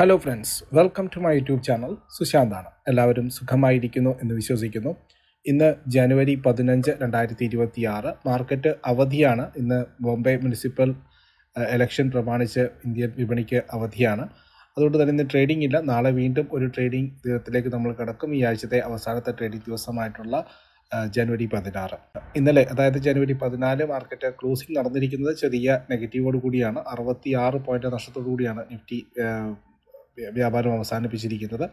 Hello friends, welcome to my YouTube channel. സുശാന്താണ്. എല്ലാവരും സുഖമായിരിക്കുന്നു എന്ന് വിശ്വസിക്കുന്നു. ഇന്ന് ജനുവരി 15, 2026. മാർക്കറ്റ് അവധിയാണ്. ഇന്ന് ബോംബെ മുനിസിപ്പൽ ഇലക്ഷൻ പ്രമാണിച്ച് ഇന്ത്യൻ വിപണിക്ക് അവധിയാണ്. അതുകൊണ്ട് തന്നെ ഇന്ന് ട്രേഡിംഗ് ഇല്ല. നാളെ വീണ്ടും ഒരു ട്രേഡിംഗ് ദിനത്തിലേക്ക് നമ്മൾ കിടക്കും. ഈ ആഴ്ചത്തെ അവസാനത്തെ ട്രേഡിംഗ് ദിവസമായിട്ടുള്ള ജനുവരി 16. ഇന്നലെ, അതായത് ജനുവരി 14, മാർക്കറ്റ് ക്ലോസിംഗ് നടന്നിരിക്കുന്നത് ചെറിയ നെഗറ്റീവോട് കൂടിയാണ്. 66 പോയിന്റ് നഷ്ടത്തോടു കൂടിയാണ് നിഫ്റ്റി വ്യാപാരം അവസാനിപ്പിച്ചിരിക്കുന്നത്.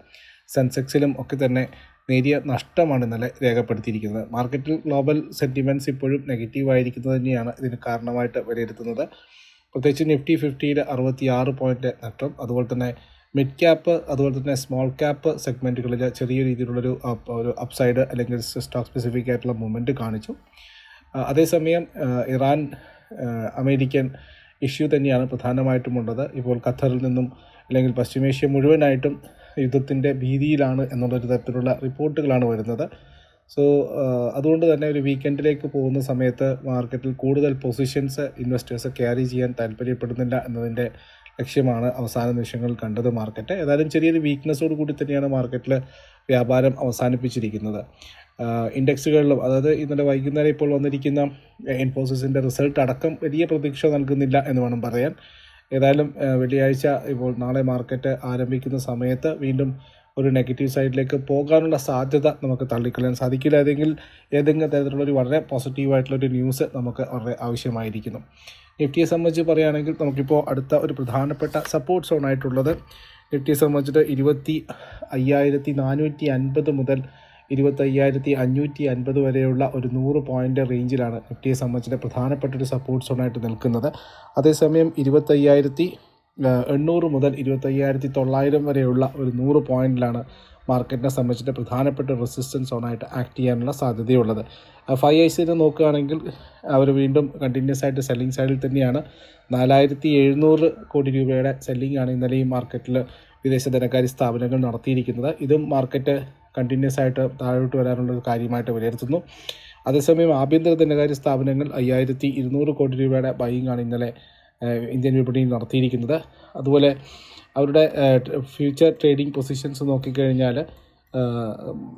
സെൻസെക്സിലും ഒക്കെ തന്നെ നേരിയ നഷ്ടമാണ് ഇന്നലെ രേഖപ്പെടുത്തിയിരിക്കുന്നത്. മാർക്കറ്റിൽ ഗ്ലോബൽ സെൻറ്റിമെൻറ്റ്സ് ഇപ്പോഴും നെഗറ്റീവായിരിക്കുന്നത് തന്നെയാണ് ഇതിന് കാരണമായിട്ട് വിലയിരുത്തുന്നത്. പ്രത്യേകിച്ച് നിഫ്റ്റി 50-ൽ 66 പോയിൻ്റ് നഷ്ടം. അതുപോലെ തന്നെ മിഡ് ക്യാപ്പ്, അതുപോലെ തന്നെ സ്മോൾ ക്യാപ്പ് സെഗ്മെൻറ്റുകളിൽ ചെറിയ രീതിയിലുള്ളൊരു അപ്സൈഡ് അല്ലെങ്കിൽ സ്റ്റോക്ക് സ്പെസിഫിക് ആയിട്ടുള്ള മൂവ്മെൻറ്റ് കാണിച്ചു. അതേസമയം ഇറാൻ അമേരിക്കൻ ഇഷ്യൂ തന്നെയാണ് പ്രധാനമായിട്ടുമുള്ളത്. ഇപ്പോൾ ഖത്തറിൽ നിന്നും അല്ലെങ്കിൽ പശ്ചിമേഷ്യ മുഴുവനായിട്ടും യുദ്ധത്തിൻ്റെ ഭീതിയിലാണ് എന്നുള്ളൊരു തരത്തിലുള്ള റിപ്പോർട്ടുകളാണ് വരുന്നത്. സോ അതുകൊണ്ട് തന്നെ ഒരു വീക്കെൻഡിലേക്ക് പോകുന്ന സമയത്ത് മാർക്കറ്റിൽ കൂടുതൽ പൊസിഷൻസ് ഇൻവെസ്റ്റേഴ്സ് ക്യാരി ചെയ്യാൻ താല്പര്യപ്പെടുന്നില്ല എന്നതിൻ്റെ ലക്ഷ്യമാണ് അവസാന നിമിഷങ്ങളിൽ കണ്ടത് മാർക്കറ്റ്. ഏതായാലും ചെറിയൊരു വീക്ക്നെസ്സോട് കൂടി തന്നെയാണ് മാർക്കറ്റിൽ വ്യാപാരം അവസാനിപ്പിച്ചിരിക്കുന്നത്. ഇൻഡെക്സുകളിലും, അതായത് ഇന്നലെ വൈകുന്നേരം ഇപ്പോൾ വന്നിരിക്കുന്ന ഇൻഫോസിസിൻ്റെ റിസൾട്ട് അടക്കം വലിയ പ്രതീക്ഷ നൽകുന്നില്ല എന്ന് വേണം പറയാൻ. ഏതായാലും വെള്ളിയാഴ്ച, ഇപ്പോൾ നാളെ മാർക്കറ്റ് ആരംഭിക്കുന്ന സമയത്ത് വീണ്ടും ഒരു നെഗറ്റീവ് സൈഡിലേക്ക് പോകാനുള്ള സാധ്യത നമുക്ക് തള്ളിക്കളയാൻ സാധിക്കില്ല. ഏതെങ്കിലും തരത്തിലുള്ളൊരു വളരെ പോസിറ്റീവായിട്ടുള്ളൊരു ന്യൂസ് നമുക്ക് വളരെ ആവശ്യമായിരിക്കുന്നു. നിഫ്റ്റിയെ സംബന്ധിച്ച് പറയുകയാണെങ്കിൽ നമുക്കിപ്പോൾ അടുത്ത ഒരു പ്രധാനപ്പെട്ട സപ്പോർട്ട് സോണായിട്ടുള്ളത് നിഫ്റ്റിയെ സംബന്ധിച്ചിട്ട് 25,450 മുതൽ 25,550 വരെയുള്ള ഒരു 100 പോയിൻ്റ് റേഞ്ചിലാണ് നിഫ്റ്റിയെ സംബന്ധിച്ചിട്ട് പ്രധാനപ്പെട്ട ഒരു സപ്പോർട്ട് സോണായിട്ട് നിൽക്കുന്നത്. അതേസമയം 25,800 മുതൽ 25,900 വരെയുള്ള ഒരു 100 പോയിൻറ്റിലാണ് മാർക്കറ്റിനെ സംബന്ധിച്ചിട്ട് പ്രധാനപ്പെട്ട റെസിസ്റ്റൻസ് സോണായിട്ട് ആക്ട് ചെയ്യാനുള്ള സാധ്യതയുള്ളത്. 5 ഐസിനെ നോക്കുകയാണെങ്കിൽ അവർ വീണ്ടും കണ്ടിന്യൂസ് ആയിട്ട് സെല്ലിംഗ് സൈഡിൽ തന്നെയാണ്. 4,700 കോടി രൂപയുടെ സെല്ലിംഗ് ആണ് ഇന്നലെ ഈ മാർക്കറ്റിൽ വിദേശ ധനകാര്യ സ്ഥാപനങ്ങൾ നടത്തിയിരിക്കുന്നത്. ഇതും മാർക്കറ്റ് കണ്ടിന്യൂസ് ആയിട്ട് താഴോട്ട് വരാനുള്ളൊരു കാര്യമായിട്ട് വിലയിരുത്തുന്നു. അതേസമയം ആഭ്യന്തര ധനകാര്യ സ്ഥാപനങ്ങൾ 5,200 കോടി രൂപയുടെ ബൈയിങ് ആണ് ഇന്നലെ ഇന്ത്യൻ വിപണിയിൽ നടത്തിയിരിക്കുന്നത്. അതുപോലെ അവരുടെ ഫ്യൂച്ചർ ട്രേഡിംഗ് പൊസിഷൻസ് നോക്കിക്കഴിഞ്ഞാൽ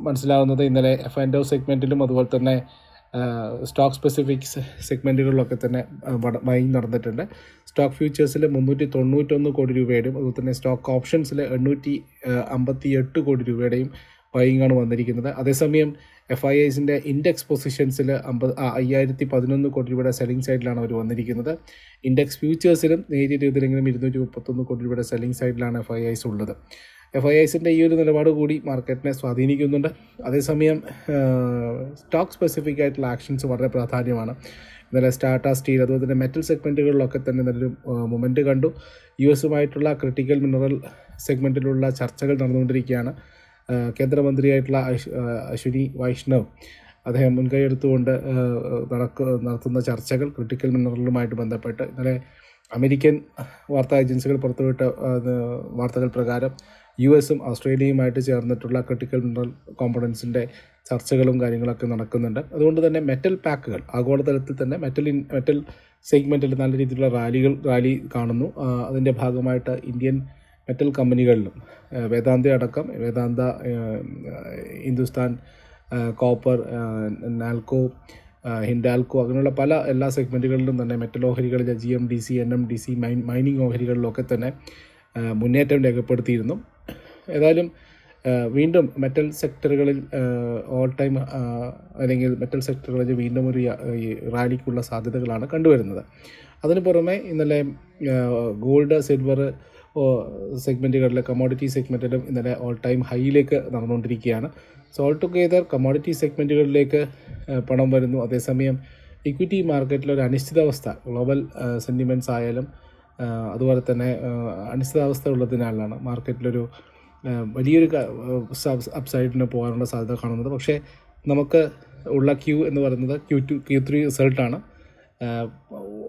മനസ്സിലാവുന്നത് ഇന്നലെ F&O സെഗ്മെൻറ്റിലും അതുപോലെ തന്നെ സ്റ്റോക്ക് സ്പെസിഫിക്സ് സെഗ്മെൻറ്റുകളിലൊക്കെ തന്നെ ബൈയിങ് നടന്നിട്ടുണ്ട്. സ്റ്റോക്ക് ഫ്യൂച്ചേഴ്സിൽ 391 കോടി രൂപയുടെയും അതുപോലെ തന്നെ സ്റ്റോക്ക് ഓപ്ഷൻസിൽ 858 കോടി രൂപയുടെയും ബൈയിങ് ആണ് വന്നിരിക്കുന്നത്. അതേസമയം FIIസിൻ്റെ ഇൻഡെക്സ് പൊസിഷൻസിൽ 5,011 കോടി രൂപയുടെ സെല്ലിംഗ് സൈഡിലാണ് അവർ വന്നിരിക്കുന്നത്. ഇൻഡെക്സ് ഫ്യൂച്ചേഴ്സിലും നേരിയ രീതിയിലെങ്കിലും 231 കോടി രൂപയുടെ സെല്ലിംഗ് സൈഡിലാണ് FIIസ് ഉള്ളത്. FIIസിൻ്റെ ഈ ഒരു നിലപാട് കൂടി മാർക്കറ്റിനെ സ്വാധീനിക്കുന്നുണ്ട്. അതേസമയം സ്റ്റോക്ക് സ്പെസിഫിക് ആയിട്ടുള്ള ആക്ഷൻസ് വളരെ പ്രാധാന്യമാണ്. ഇന്നലെ ടാറ്റ സ്റ്റീൽ, അതുപോലെ തന്നെ മെറ്റൽ സെഗ്മെൻറ്റുകളിലൊക്കെ തന്നെ നല്ലൊരു മൊമെൻറ്റ് കണ്ടു. US-ഉമായിട്ടുള്ള ക്രിട്ടിക്കൽ മിനറൽ സെഗ്മെൻറ്റിലുള്ള ചർച്ചകൾ നടന്നുകൊണ്ടിരിക്കുകയാണ്. കേന്ദ്രമന്ത്രിയായിട്ടുള്ള അശ്വിനി വൈഷ്ണവ്, അദ്ദേഹം മുൻകൈ എടുത്തുകൊണ്ട് നടത്തുന്ന ചർച്ചകൾ ക്രിട്ടിക്കൽ മിനറലുമായിട്ട് ബന്ധപ്പെട്ട് ഇന്നലെ അമേരിക്കൻ വാർത്താ ഏജൻസികൾ പുറത്തുവിട്ട വാർത്തകൾ പ്രകാരം US-ഉം ഓസ്ട്രേലിയയുമായിട്ട് ചേർന്നിട്ടുള്ള ക്രിട്ടിക്കൽ മിനറൽ കോമ്പണൻസിൻ്റെ ചർച്ചകളും കാര്യങ്ങളൊക്കെ നടക്കുന്നുണ്ട്. അതുകൊണ്ട് തന്നെ മെറ്റൽ പാക്കുകൾ ആഗോളതലത്തിൽ തന്നെ മെറ്റൽ സെഗ്മെൻറ്റിൽ നല്ല രീതിയിലുള്ള റാലി കാണുന്നു. അതിൻ്റെ ഭാഗമായിട്ട് ഇന്ത്യൻ മെറ്റൽ കമ്പനികളിലും വേദാന്ത അടക്കം, വേദാന്ത, ഹിന്ദുസ്ഥാൻ കോപ്പർ, നാൽക്കോ, ഹിൻഡാൽക്കോ, അങ്ങനെയുള്ള എല്ലാ സെഗ്മെൻറ്റുകളിലും തന്നെ മെറ്റൽ ഓഹരികളിൽ GMDC, NMDC, മൈനിങ് ഓഹരികളിലൊക്കെ തന്നെ മുന്നേറ്റം രേഖപ്പെടുത്തിയിരുന്നു. ഏതായാലും വീണ്ടും മെറ്റൽ സെക്ടറുകളിൽ ഓൾ ടൈം അല്ലെങ്കിൽ മെറ്റൽ സെക്ടറുകളിൽ വീണ്ടും ഒരു റാലിക്കുള്ള സാധ്യതകളാണ് കണ്ടുവരുന്നത്. അതിന് പുറമെ ഇന്നലെ ഗോൾഡ്, സിൽവർ സെഗ്മെൻറ്റുകളിൽ, കമ്മോഡിറ്റി സെഗ്മെൻറ്റിലും ഇന്നലെ ഓൾ ടൈം ഹൈയിലേക്ക് നടന്നുകൊണ്ടിരിക്കുകയാണ്. സോ ഓൾ ടുഗെദർ കമ്മോഡിറ്റി സെഗ്മെൻറ്റുകളിലേക്ക് പണം വരുന്നു. അതേസമയം ഇക്വിറ്റി മാർക്കറ്റിലൊരു അനിശ്ചിതാവസ്ഥ, ഗ്ലോബൽ സെൻറ്റിമെൻറ്റ്സ് ആയാലും അതുപോലെ തന്നെ അനിശ്ചിതാവസ്ഥ ഉള്ളതിനാലാണ് മാർക്കറ്റിലൊരു വലിയൊരു അപ്സൈഡിന് പോകാനുള്ള സാധ്യത കാണുന്നത്. പക്ഷേ നമുക്ക് ഉള്ള ക്യൂ എന്ന് പറയുന്നത് Q3 റിസൾട്ടാണ്.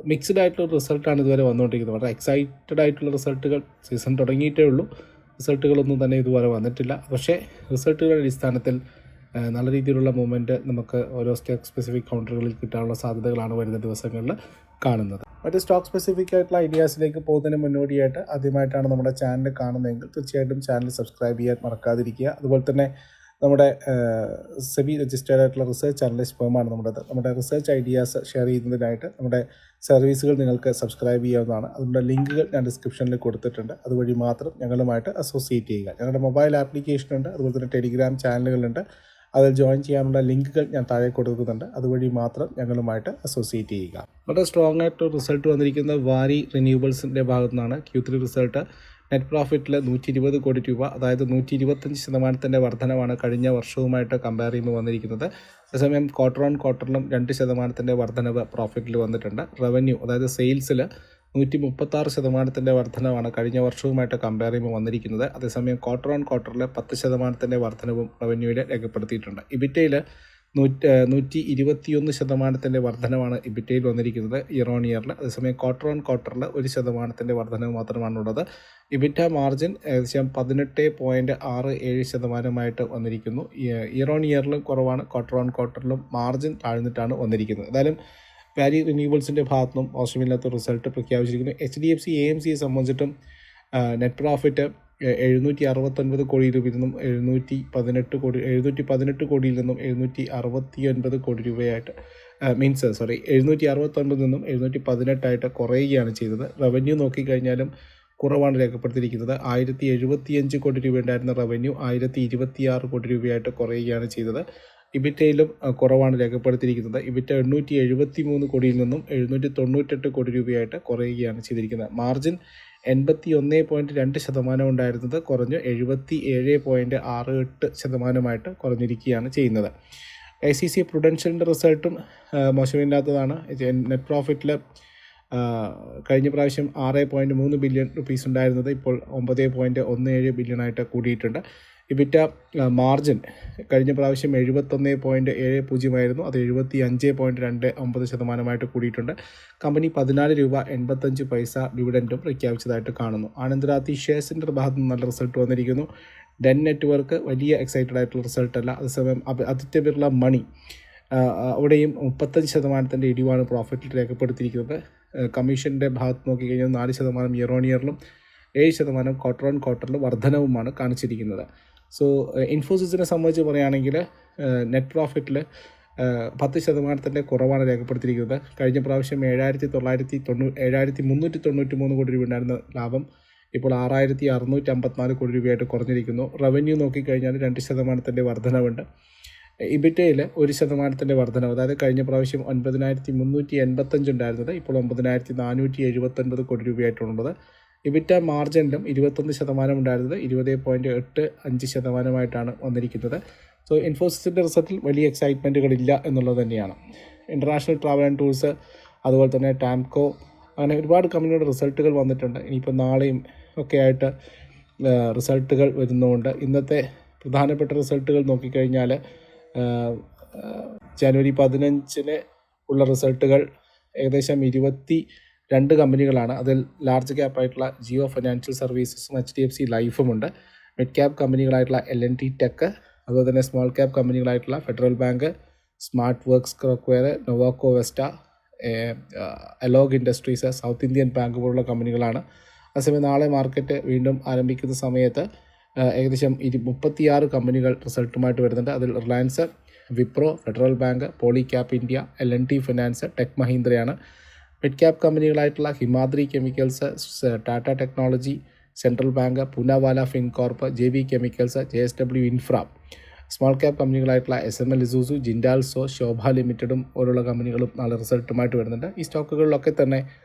മിക്സ്ഡ് ആയിട്ടുള്ള റിസൾട്ടാണ് ഇതുവരെ വന്നുകൊണ്ടിരിക്കുന്നത്. വളരെ എക്സൈറ്റഡ് ആയിട്ടുള്ള റിസൾട്ടുകൾ, സീസൺ തുടങ്ങിയിട്ടേ ഉള്ളൂ, റിസൾട്ടുകളൊന്നും തന്നെ ഇതുവരെ വന്നിട്ടില്ല. പക്ഷേ റിസൾട്ടുകളുടെ അടിസ്ഥാനത്തിൽ നല്ല രീതിയിലുള്ള മൂവ്മെൻറ്റ് നമുക്ക് ഓരോ സ്റ്റോക്ക് സ്പെസിഫിക് കൗണ്ടറുകളിൽ കിട്ടാനുള്ള സാധ്യതകളാണ് വരുന്ന ദിവസങ്ങളിൽ കാണുന്നത്. മറ്റ് സ്റ്റോക്ക് സ്പെസിഫിക് ആയിട്ടുള്ള ഐഡിയാസിലേക്ക് പോകുന്നതിന് മുന്നോടിയായിട്ട് ആദ്യമായിട്ടാണ് നമ്മുടെ ചാനൽ കാണുന്നതെങ്കിൽ തീർച്ചയായിട്ടും ചാനൽ സബ്സ്ക്രൈബ് ചെയ്യാൻ മറക്കാതിരിക്കുക. അതുപോലെ തന്നെ നമ്മുടെ സെബി രജിസ്റ്റേർഡ് ആയിട്ടുള്ള റിസർച്ച് അനലിസ്റ്റ് ഫേമാണ് നമ്മുടെ റിസർച്ച് ഐഡിയാസ് ഷെയർ ചെയ്യുന്നതിനായിട്ട് നമ്മുടെ സർവീസുകൾ നിങ്ങൾക്ക് സബ്സ്ക്രൈബ് ചെയ്യാവുന്നതാണ്. അതിനുള്ള ലിങ്കുകൾ ഞാൻ ഡിസ്ക്രിപ്ഷനിൽ കൊടുത്തിട്ടുണ്ട്. അതുവഴി മാത്രം ഞങ്ങളുമായിട്ട് അസോസിയേറ്റ് ചെയ്യുക. ഞങ്ങളുടെ മൊബൈൽ ആപ്ലിക്കേഷൻ ഉണ്ട്, അതുപോലെ തന്നെ ടെലിഗ്രാം ചാനലുകളുണ്ട്. അതിൽ ജോയിൻ ചെയ്യാനുള്ള ലിങ്കുകൾ ഞാൻ താഴെ കൊടുക്കുന്നുണ്ട്. അതുവഴി മാത്രം ഞങ്ങളുമായിട്ട് അസോസിയേറ്റ് ചെയ്യുക. വളരെ സ്ട്രോങ് ആയിട്ട് റിസൾട്ട് വന്നിരിക്കുന്നത് വാരി റിന്യൂവബിൾസിൻ്റെ ഭാഗത്തു നിന്നാണ്. Q3 റിസൾട്ട് നെറ്റ് പ്രോഫിറ്റിൽ 120 കോടി രൂപ, അതായത് 125% വർധനവാണ് കഴിഞ്ഞ വർഷവുമായിട്ട് കമ്പയർ ചെയ്യുമ്പോൾ വന്നിരിക്കുന്നത്. അതേസമയം ക്വാർട്ടർ ഓൺ ക്വാർട്ടറിലും 2% വർധനവ് പ്രോഫിറ്റിൽ വന്നിട്ടുണ്ട്. റവന്യൂ, അതായത് സെയിൽസിൽ 136% വർധനവാണ് കഴിഞ്ഞ വർഷവുമായിട്ട് കമ്പയർ ചെയ്യുമ്പോൾ വന്നിരിക്കുന്നത്. അതേസമയം ക്വാർട്ടർ ഓൺ ക്വാർട്ടറിൽ 10% വർധനവും റവന്യൂവിൽ രേഖപ്പെടുത്തിയിട്ടുണ്ട്. ഇബിറ്റയിൽ 121% വർധനവാണ് ഇബിറ്റയിൽ വന്നിരിക്കുന്നത് ഇയർ ഓൺ ഇയറിൽ. അതേസമയം ക്വാർട്ടർ ഓൺ ക്വാർട്ടറിൽ 1% വർധനവ് മാത്രമാണുള്ളത്. ഇബിറ്റ മാർജിൻ ഏകദേശം 18.67% വന്നിരിക്കുന്നു. ഇയർ ഓൺ ഇയറിലും കുറവാണ്, ക്വാർട്ടർ ഓൺ ക്വാർട്ടറിലും മാർജിൻ താഴ്ന്നിട്ടാണ് വന്നിരിക്കുന്നത്. എന്തായാലും വാരി റിന്യൂവബിൾസിൻ്റെ ഭാഗത്തുനിന്നും മോശമില്ലാത്ത റിസൾട്ട് പ്രഖ്യാപിച്ചിരിക്കുന്നു. HDFC AMCയെ സംബന്ധിച്ചിട്ടും നെറ്റ് പ്രോഫിറ്റ് 769 കോടി രൂപയിൽ നിന്നും 718 കോടിയിൽ നിന്നും 769 കോടി രൂപയായിട്ട് 769 നിന്നും 718 കുറയുകയാണ് ചെയ്തത്. റവന്യൂ നോക്കിക്കഴിഞ്ഞാലും കുറവാണ് രേഖപ്പെടുത്തിയിരിക്കുന്നത്. 1075 കോടി രൂപ ഉണ്ടായിരുന്ന റവന്യൂ 1026 കോടി രൂപയായിട്ട് കുറയുകയാണ് ചെയ്തത്. ഇബിറ്റയിലും കുറവാണ് രേഖപ്പെടുത്തിയിരിക്കുന്നത്. ഇബിറ്റ 873 കോടിയിൽ നിന്നും 798 കോടി രൂപയായിട്ട് കുറയുകയാണ് ചെയ്തിരിക്കുന്നത്. മാർജിൻ 81.2% ഉണ്ടായിരുന്നത് കുറഞ്ഞ് 77.68% കുറഞ്ഞിരിക്കുകയാണ് ചെയ്യുന്നത്. ICICI പ്രുഡൻഷ്യലിൻ്റെ റിസൾട്ടും മോശമില്ലാത്തതാണ്. നെറ്റ് പ്രോഫിറ്റിൽ കഴിഞ്ഞ പ്രാവശ്യം 6.3 ബില്യൺ റുപ്പീസ് ഉണ്ടായിരുന്നത് ഇപ്പോൾ 9.17 ബില്യണായിട്ട് കൂടിയിട്ടുണ്ട്. ഇബിറ്റ മാർജിൻ കഴിഞ്ഞ പ്രാവശ്യം 71.70 ആയിരുന്നു, അത് 75.29% കൂടിയിട്ടുണ്ട്. കമ്പനി 14 രൂപ 85 പൈസ ഡിവിഡൻറ്റും പ്രഖ്യാപിച്ചതായിട്ട് കാണുന്നു. ആനന്ദ്രാത്തി ഷെയർസിൻ്റെ ഭാഗത്ത് നിന്ന് നല്ല റിസൾട്ട് വന്നിരിക്കുന്നു. ഡെൻ നെറ്റ്വർക്ക് വലിയ എക്സൈറ്റഡ് ആയിട്ടുള്ള റിസൾട്ടല്ല. അതേസമയം ആദിത്യ ബിർള മണി അവിടെയും 35% ഇടിവാണ് പ്രോഫിറ്റിൽ രേഖപ്പെടുത്തിയിരിക്കുന്നത്. കമ്മീഷൻ്റെ ഭാഗത്ത് നോക്കിക്കഴിഞ്ഞാൽ 4% ഇയർ ഓൺ ഇയറിലും 7% ക്വാർട്ടർ ഓൺ ക്വാർട്ടറിൽ വർധനവുമാണ് കാണിച്ചിരിക്കുന്നത്. സോ ഇൻഫോസിസിനെ സംബന്ധിച്ച് പറയുകയാണെങ്കിൽ നെറ്റ് പ്രോഫിറ്റിൽ 10% കുറവാണ് രേഖപ്പെടുത്തിയിരിക്കുന്നത്. കഴിഞ്ഞ പ്രാവശ്യം 7,393 കോടി രൂപ ഉണ്ടായിരുന്ന ലാഭം ഇപ്പോൾ 6,654 കോടി രൂപയായിട്ട് കുറഞ്ഞിരിക്കുന്നു. റവന്യൂ നോക്കിക്കഴിഞ്ഞാൽ 2% വർധനവുണ്ട്. ഇബിറ്റയിൽ 1% വർധനവ്, അതായത് കഴിഞ്ഞ പ്രാവശ്യം 9,385 ഉണ്ടായിരുന്നത് ഇപ്പോൾ 9,479 കോടി രൂപയായിട്ടുള്ളത്. ഇബിറ്റ മാർജിനിലും 21% ഉണ്ടായിരുന്നത് 20.85% വന്നിരിക്കുന്നത്. സോ ഇൻഫോസിസിൻ്റെ റിസൾട്ടിൽ വലിയ എക്സൈറ്റ്മെൻറ്റുകളില്ല എന്നുള്ളത് തന്നെയാണ്. ഇൻ്റർനാഷണൽ ട്രാവൽ ആൻഡ് ടൂർസ്, അതുപോലെ തന്നെ ടാംകോ, അങ്ങനെ ഒരുപാട് കമ്പനികളുടെ റിസൾട്ടുകൾ വന്നിട്ടുണ്ട്. ഇനിയിപ്പോൾ നാളെയും ഒക്കെ ആയിട്ട് റിസൾട്ടുകൾ വരുന്നതുകൊണ്ട് ഇന്നത്തെ പ്രധാനപ്പെട്ട റിസൾട്ടുകൾ നോക്കിക്കഴിഞ്ഞാൽ ജനുവരി 15 ഉള്ള റിസൾട്ടുകൾ ഏകദേശം 22 കമ്പനികളാണ്. അതിൽ ലാർജ് ക്യാപ്പ് ആയിട്ടുള്ള ജിയോ ഫിനാൻഷ്യൽ സർവീസസും HDFC ലൈഫുമുണ്ട്. മിഡ് ക്യാപ്പ് കമ്പനികളായിട്ടുള്ള L&T ടെക്, അതുപോലെ തന്നെ സ്മോൾ ക്യാപ്പ് കമ്പനികളായിട്ടുള്ള ഫെഡറൽ ബാങ്ക്, സ്മാർട്ട് വർക്ക്സ് ക്രോക്വെയർ, നൊവാക്കോ വെസ്റ്റ, Alok industries, south Indian bank പോലുള്ള കമ്പനികളാണ്. അതേസമയം നാളെ മാർക്കറ്റ് വീണ്ടും ആരംഭിക്കുന്ന സമയത്ത് ഏകദേശം 36 കമ്പനികൾ റിസൾട്ടുമായിട്ട് വരുന്നുണ്ട്. അതിൽ Reliance, Wipro, Federal Bank, Polycab India, L&T finance, tech മഹീന്ദ്രയാണ്. മിഡ് ക്യാപ്പ് കമ്പനികളായിട്ടുള്ള Himadri Chemicals, Tata Technology, Central Bank, Poonawalla Fincorp, JB Chemicals, JSW infra. Small cap കമ്പനികളായിട്ടുള്ള SML ഇസൂസു, ജിൻഡാൽസോ, ശോഭ ലിമിറ്റഡും പോലുള്ള കമ്പനികളും നാളെ റിസൾട്ടുമായിട്ട് വരുന്നുണ്ട്. ഈ സ്റ്റോക്കുകളിലൊക്കെ തന്നെ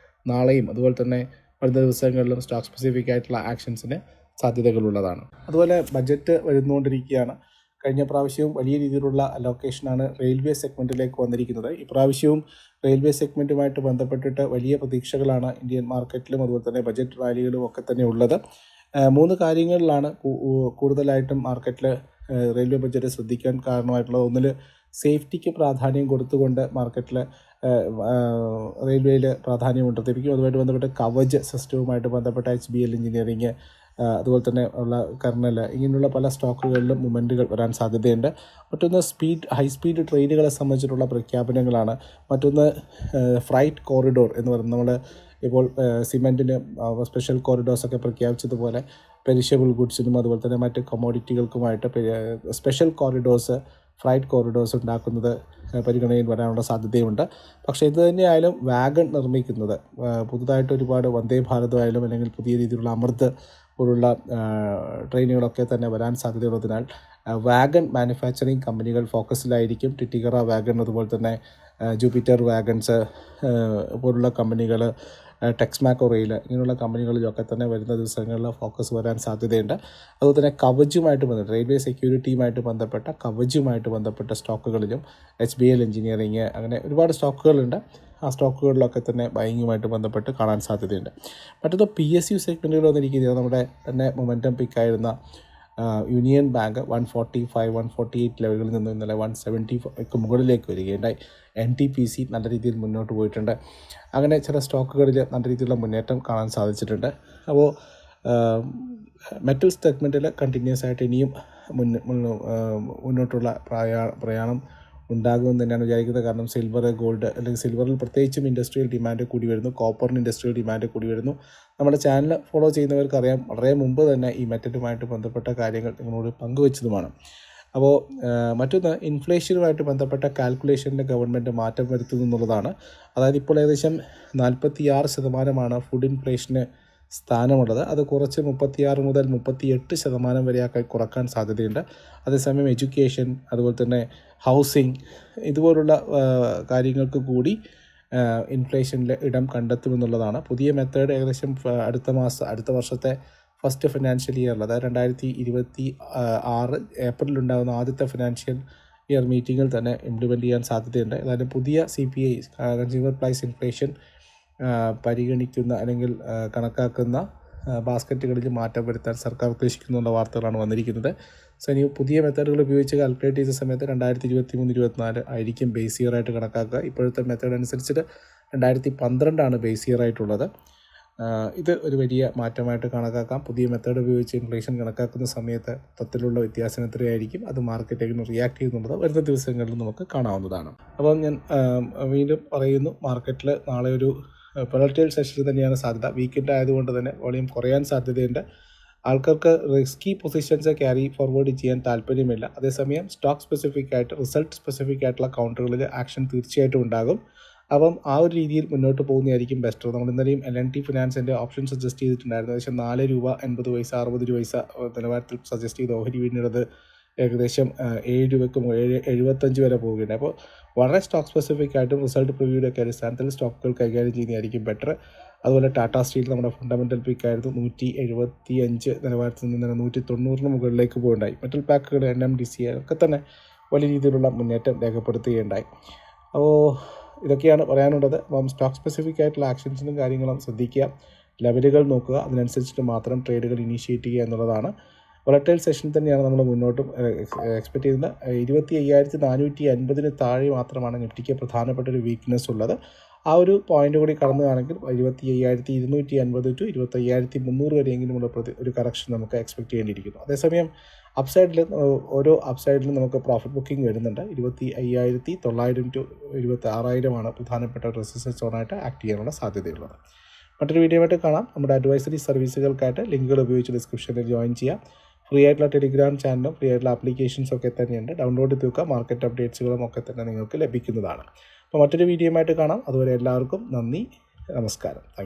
നാളെയും അതുപോലെ തന്നെ വരുന്ന ദിവസങ്ങളിലും സ്റ്റോക്ക് സ്പെസിഫിക് ആയിട്ടുള്ള ആക്ഷൻസിന് സാധ്യതകളുള്ളതാണ്. അതുപോലെ ബഡ്ജറ്റ് വരുന്നുകൊണ്ടിരിക്കുകയാണ്. കഴിഞ്ഞ പ്രാവശ്യവും വലിയ രീതിയിലുള്ള അലോക്കേഷനാണ് റെയിൽവേ സെഗ്മെൻറ്റിലേക്ക് വന്നിരിക്കുന്നത്. ഇപ്രാവശ്യവും റെയിൽവേ സെഗ്മെൻറ്റുമായിട്ട് ബന്ധപ്പെട്ടിട്ട് വലിയ പ്രതീക്ഷകളാണ് ഇന്ത്യൻ മാർക്കറ്റിലും അതുപോലെ തന്നെ ബജറ്റ് റാലികളും ഒക്കെ തന്നെ ഉള്ളത്. 3 കാര്യങ്ങളിലാണ് കൂടുതലായിട്ടും മാർക്കറ്റിൽ റെയിൽവേ ബഡ്ജറ്റ് ശ്രദ്ധിക്കാൻ കാരണമായിട്ടുള്ളത്. ഒന്നിൽ സേഫ്റ്റിക്ക് പ്രാധാന്യം കൊടുത്തുകൊണ്ട് മാർക്കറ്റിൽ റെയിൽവേയിൽ പ്രാധാന്യം വർദ്ധിപ്പിക്കും. അതുമായിട്ട് ബന്ധപ്പെട്ട് കവച് സിസ്റ്റവുമായിട്ട് ബന്ധപ്പെട്ട HBL എഞ്ചിനീയറിങ്, അതുപോലെ തന്നെ ഉള്ള കർണൽ, ഇങ്ങനെയുള്ള പല സ്റ്റോക്കുകളിലും മൂവ്മെൻറ്റുകൾ വരാൻ സാധ്യതയുണ്ട്. മറ്റൊന്ന് ഹൈ സ്പീഡ് ട്രെയിനുകളെ സംബന്ധിച്ചിട്ടുള്ള പ്രഖ്യാപനങ്ങളാണ്. മറ്റൊന്ന് ഫ്രൈറ്റ് കോറിഡോർ എന്ന് പറയുന്നത്, നമ്മൾ ഇപ്പോൾ സിമെൻറ്റിന് സ്പെഷ്യൽ കോറിഡോർസൊക്കെ പ്രഖ്യാപിച്ചതുപോലെ പെരിഷബിൾ ഗുഡ്സിനും അതുപോലെ തന്നെ മറ്റ് കമ്മോഡിറ്റികൾക്കുമായിട്ട് സ്പെഷ്യൽ കോറിഡോർസ്, ഫ്രൈറ്റ് കോറിഡോർസ് ഉണ്ടാക്കുന്നത് പരിഗണനയിൽ വരാനുള്ള സാധ്യതയുണ്ട്. പക്ഷേ ഇത് തന്നെയായാലും വാഗൺ നിർമ്മിക്കുന്നത് പുതുതായിട്ട് ഒരുപാട് വന്ദേ ഭാരതമായാലും അല്ലെങ്കിൽ പുതിയ രീതിയിലുള്ള അമൃത് പോലുള്ള ട്രെയിനുകളൊക്കെ തന്നെ വരാൻ സാധ്യതയുള്ളതിനാൽ വാഗൺ മാനുഫാക്ചറിങ് കമ്പനികൾ ഫോക്കസിലായിരിക്കും. ടിറ്റിഗറ വാഗൺ, അതുപോലെ തന്നെ ജൂപ്പിറ്റർ വാഗൺസ് പോലുള്ള കമ്പനികൾ, ടെക്സ്മാക്കോ റെയിൽ, ഇങ്ങനെയുള്ള കമ്പനികളിലൊക്കെ തന്നെ വരുന്ന ദിവസങ്ങളിൽ ഫോക്കസ് വരാൻ സാധ്യതയുണ്ട്. അതുപോലെ തന്നെ കവചുമായിട്ട് ബന്ധപ്പെട്ട റെയിൽവേ സെക്യൂരിറ്റിയുമായിട്ട് ബന്ധപ്പെട്ട കവചുമായിട്ട് ബന്ധപ്പെട്ട സ്റ്റോക്കുകളിലും HBL എഞ്ചിനീയറിങ്, അങ്ങനെ ഒരുപാട് സ്റ്റോക്കുകളുണ്ട്. ആ സ്റ്റോക്കുകളിലൊക്കെ തന്നെ ബൈങ്ങുമായിട്ട് ബന്ധപ്പെട്ട് കാണാൻ സാധ്യതയുണ്ട്. മറ്റൊന്ന് PSU സെഗ്മെൻറ്റുകൾ വന്നിരിക്കുന്നത് നമ്മുടെ തന്നെ മൊമെൻറ്റം പിക്കായിരുന്ന യൂണിയൻ ബാങ്ക് 145, 148 ലെവലുകളിൽ നിന്ന് ഇന്നലെ 175 മുകളിലേക്ക് വരികയുണ്ടായി. NTPC നല്ല രീതിയിൽ മുന്നോട്ട് പോയിട്ടുണ്ട്. അങ്ങനെ ചില സ്റ്റോക്കുകളിൽ നല്ല രീതിയിലുള്ള മുന്നേറ്റം കാണാൻ സാധിച്ചിട്ടുണ്ട്. അപ്പോൾ മെറ്റൽ സെഗ്മെൻറ്റിൽ കണ്ടിന്യൂസ് ആയിട്ട് ഇനിയും മുന്നോട്ടുള്ള പ്രയാണം ഉണ്ടാകുമെന്ന് തന്നെയാണ് വിചാരിക്കുന്നത്. കാരണം സിൽവർ, ഗോൾഡ്, അല്ലെങ്കിൽ സിൽവറിൽ പ്രത്യേകിച്ചും ഇൻഡസ്ട്രിയൽ ഡിമാൻഡ് കൂടി വരുന്നു, കോപ്പറിന് ഇൻഡസ്ട്രിയൽ ഡിമാൻഡ് കൂടി വരുന്നു. നമ്മുടെ ചാനൽ ഫോളോ ചെയ്യുന്നവർക്കറിയാം, വളരെ മുമ്പ് തന്നെ ഈ മെറ്റലുമായിട്ട് ബന്ധപ്പെട്ട കാര്യങ്ങൾ നിങ്ങളോട് പങ്കുവച്ചതുമാണ്. അപ്പോൾ മറ്റൊന്ന് ഇൻഫ്ലേഷനുമായിട്ട് ബന്ധപ്പെട്ട കാൽക്കുലേഷനിൽ ഗവൺമെൻറ് മാറ്റം വരുത്തുന്നു എന്നുള്ളതാണ്. അതായത് ഇപ്പോൾ ഏകദേശം 46% ഫുഡ് ഇൻഫ്ലേഷന് സ്ഥാനമുള്ളത്. അത് കുറച്ച് 36 മുതൽ 38% വരെയാക്കി കുറക്കാൻ സാധ്യതയുണ്ട്. അതേസമയം എഡ്യൂക്കേഷൻ, അതുപോലെ തന്നെ ഹൗസിംഗ്, ഇതുപോലുള്ള കാര്യങ്ങൾക്ക് കൂടി ഇൻഫ്ലേഷനിൽ ഇടം കണ്ടെത്തുമെന്നുള്ളതാണ്. പുതിയ മെത്തേഡ് ഏകദേശം അടുത്ത വർഷത്തെ ഫസ്റ്റ് ഫിനാൻഷ്യൽ ഇയറിൽ, അതായത് 2026 ഏപ്രിലുണ്ടാകുന്ന ആദ്യത്തെ ഫിനാൻഷ്യൽ ഇയർ മീറ്റിങ്ങിൽ തന്നെ ഇംപ്ലിമെൻറ്റ് ചെയ്യാൻ സാധ്യതയുണ്ട്. ഏതായാലും പുതിയ CPI, കൺസ്യൂമർ പ്രൈസ് ഇൻഫ്ലേഷൻ പരിഗണിക്കുന്ന അല്ലെങ്കിൽ കണക്കാക്കുന്ന ബാസ്ക്കറ്റുകളിൽ മാറ്റം വരുത്താൻ സർക്കാർ ഉദ്ദേശിക്കുന്നുള്ള വാർത്തകളാണ് വന്നിരിക്കുന്നത്. സോ ഇനി പുതിയ മെത്തേഡുകൾ ഉപയോഗിച്ച് കാൽക്കുലേറ്റ് ചെയ്ത സമയത്ത് 2023-24 ആയിരിക്കും ബേസ് ഇയർ ആയിട്ട് കണക്കാക്കുക. ഇപ്പോഴത്തെ മെത്തേഡ് അനുസരിച്ചിട്ട് 2012 ബേസ് ഇയർ ആയിട്ടുള്ളത്. ഇത് ഒരു വലിയ മാറ്റമായിട്ട് കണക്കാക്കാം. പുതിയ മെത്തേഡ് ഉപയോഗിച്ച് ഇൻഫ്ലേഷൻ കണക്കാക്കുന്ന സമയത്ത് മൊത്തത്തിലുള്ള വ്യത്യാസം എത്രയായിരിക്കും, അത് മാർക്കറ്റിലേക്ക് റിയാക്ട് ചെയ്യുന്നുള്ളത് വരുന്ന ദിവസങ്ങളിൽ നമുക്ക് കാണാവുന്നതാണ്. അപ്പോൾ ഞാൻ വീണ്ടും പറയുന്നു, മാർക്കറ്റിൽ നാളെ ഒരു വോളറ്റൈൽ സെഷൻ തന്നെയാണ് സാധ്യത. വീക്കെൻഡ് ആയതുകൊണ്ട് തന്നെ വോളിയം കുറയാൻ സാധ്യതയുണ്ട്. ആൾക്കാർക്ക് റിസ്കി പൊസിഷൻസ് ക്യാരി ഫോർവേഡ് ചെയ്യാൻ താല്പര്യമില്ല. അതേസമയം സ്റ്റോക്ക് സ്പെസിഫിക് ആയിട്ട്, റിസൾട്ട് സ്പെസിഫിക് ആയിട്ടുള്ള കൗണ്ടറുകളിൽ ആക്ഷൻ തീർച്ചയായിട്ടും ഉണ്ടാകും. അപ്പം ആ ഒരു രീതിയിൽ മുന്നോട്ട് പോകുന്നതായിരിക്കും ബെസ്റ്റർ. നമ്മൾ ഇന്നലെയും L&T ഫിനാൻസിൻ്റെ ഓപ്ഷൻ സജസ്റ്റ് ചെയ്തിട്ടുണ്ടായിരുന്നു. ഏകദേശം 4 രൂപ 80 പൈസ 60 പൈസ നിലവാരത്തിൽ സജസ്റ്റ് ചെയ്ത ഓഹരി പിന്നീട് ഏകദേശം 7 രൂപയ്ക്ക് 7.75 വരെ പോവുകയുണ്ട്. അപ്പോൾ വളരെ സ്റ്റോക്ക് സ്പെസിഫിക് ആയിട്ടും റിസൾട്ട് പ്രിവ്യൂയുടെ ഒക്കെ അടിസ്ഥാനത്തിൽ സ്റ്റോക്കുകൾ കൈകാര്യം ചെയ്യുന്നതായിരിക്കും ബെറ്റർ. അതുപോലെ ടാറ്റ സ്റ്റീൽ നമ്മുടെ ഫണ്ടമെൻ്റൽ പിക്കായിരുന്നു. 175 നിലവാരത്തിൽ നിന്ന് 190 മുകളിലേക്ക് പോവുകയുണ്ടായി. മെറ്റൽ പാക്കുകൾ NMDC ഒക്കെ തന്നെ വലിയ രീതിയിലുള്ള മുന്നേറ്റം രേഖപ്പെടുത്തുകയുണ്ടായി. അപ്പോൾ ഇതൊക്കെയാണ് പറയാനുള്ളത്. അപ്പം സ്റ്റോക്ക് സ്പെസിഫിക് ആയിട്ടുള്ള ആക്ഷൻസിനും കാര്യങ്ങളും ശ്രദ്ധിക്കുക, ലെവലുകൾ നോക്കുക, അതിനനുസരിച്ചിട്ട് മാത്രം ട്രേഡുകൾ ഇനീഷ്യേറ്റ് ചെയ്യുക എന്നുള്ളതാണ്. വോളറ്റൈൽ സെഷൻ തന്നെയാണ് നമ്മൾ മുന്നോട്ടും എക്സ്പെക്റ്റ് ചെയ്യുന്നത്. 25,450 താഴെ മാത്രമാണ് നിഫ്റ്റിക്ക് പ്രധാനപ്പെട്ട ഒരു വീക്ക്നെസ് ഉള്ളത്. ആ ഒരു പോയിന്റ് കൂടി കടന്നുകയാണെങ്കിൽ 25,250 to 25,300 വരെയെങ്കിലുമുള്ള ഒരു കറക്ഷൻ നമുക്ക് എക്സ്പെക്റ്റ് ചെയ്യേണ്ടിയിരിക്കുന്നു. അതേസമയം അപ്സൈഡിൽ ഓരോ അപ്സൈഡിലും നമുക്ക് പ്രോഫിറ്റ് ബുക്കിംഗ് വരുന്നുണ്ട്. 25,900 to 26,000 പ്രധാനപ്പെട്ട റെസിസ്റ്റൻസ് സോണായിട്ട് ആക്ട് ചെയ്യാനുള്ള സാധ്യതയുള്ളത്. മറ്റൊരു വീഡിയോ ആയിട്ട് കാണാം. നമ്മുടെ അഡ്വൈസറി സർവീസുകൾക്കായിട്ട് ലിങ്കുകൾ ഉപയോഗിച്ച് ഡിസ്ക്രിപ്ഷനിൽ ജോയിൻ ചെയ്യാം. ഫ്രീ ആയിട്ടുള്ള ടെലിഗ്രാം ചാനലും ഫ്രീ ആയിട്ടുള്ള ആപ്ലിക്കേഷൻസ് ഒക്കെ തന്നെയുണ്ട്. ഡൗൺലോഡ് ചെയ്ത് മാർക്കറ്റ് അപ്ഡേറ്റ്സുകളും ഒക്കെ തന്നെ നിങ്ങൾക്ക് ലഭിക്കുന്നതാണ്. അപ്പോൾ മറ്റൊരു വീഡിയോ ആയിട്ട് കാണാം. അതുവരെ എല്ലാവർക്കും നന്ദി, നമസ്കാരം, താങ്ക് യു.